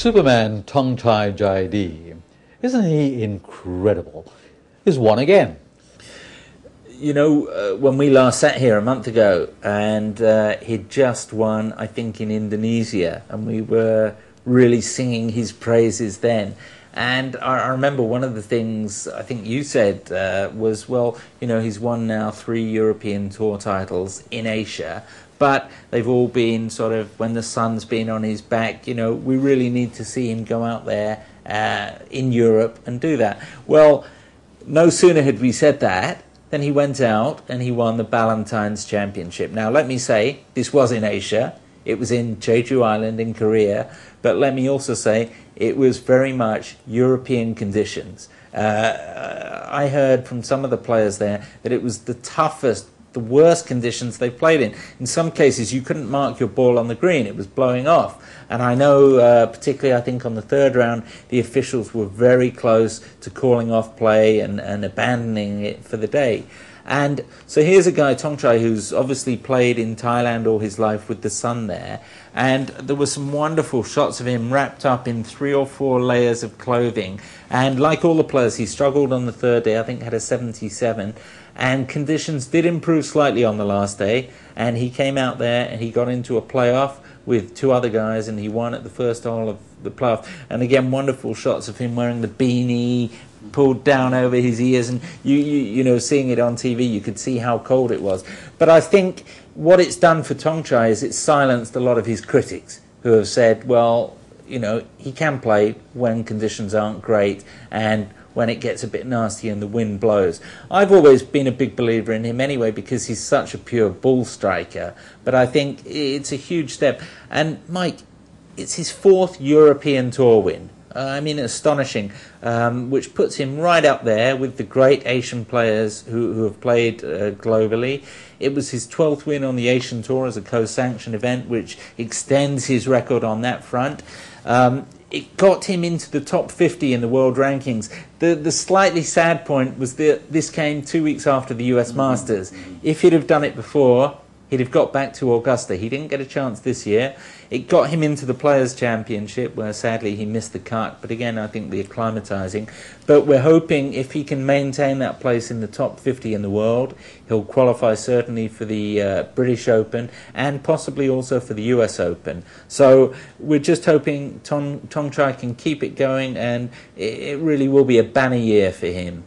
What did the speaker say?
Superman Thongchai, isn't he incredible? He's won again. You know, when we last sat here a month ago, and he'd just won, I think, in Indonesia, and we were really singing his praises then. And I remember one of the things I think you said was, well, you know, he's won now 3 European Tour titles in Asia, but they've all been sort of when the sun's been on his back. You know, we really need to see him go out there in Europe and do that. Well, no sooner had we said that than he went out and he won the Ballantines Championship. Now, let me say, this was in Asia. It was in Jeju Island in Korea. But let me also say, it was very much European conditions. I heard from some of the players there that it was the toughest, the worst conditions they played in. In some cases, you couldn't mark your ball on the green. It was blowing off. And I know, particularly I think on the third round, the officials were very close to calling off play and abandoning it for the day. And so here's a guy, Thongchai, who's obviously played in Thailand all his life with the sun there. And there were some wonderful shots of him wrapped up in 3 or 4 layers of clothing. And like all the players, he struggled on the third day, I think had a 77. And conditions did improve slightly on the last day. And he came out there and he got into a playoff with 2 other guys, and he won at the first hole of the playoff. And again, wonderful shots of him wearing the beanie pulled down over his ears, and you know, seeing it on TV, you could see how cold it was. But I think what it's done for Thongchai is it's silenced a lot of his critics who have said, well, you know, he can play when conditions aren't great and when it gets a bit nasty and the wind blows. I've always been a big believer in him anyway because he's such a pure ball striker. But I think it's a huge step. And Mike, it's his 4th European Tour win. I mean, astonishing, which puts him right up there with the great Asian players who have played globally. It was his 12th win on the Asian Tour as a co-sanctioned event, which extends his record on that front. It got him into the top 50 in the world rankings. The slightly sad point was that this came 2 weeks after the US Masters. If he'd have done it before, he'd have got back to Augusta. He didn't get a chance this year. It got him into the Players' Championship, where sadly he missed the cut. But again, I think the acclimatising. But we're hoping if he can maintain that place in the top 50 in the world, he'll qualify certainly for the British Open and possibly also for the US Open. So we're just hoping Thongchai can keep it going, and it really will be a banner year for him.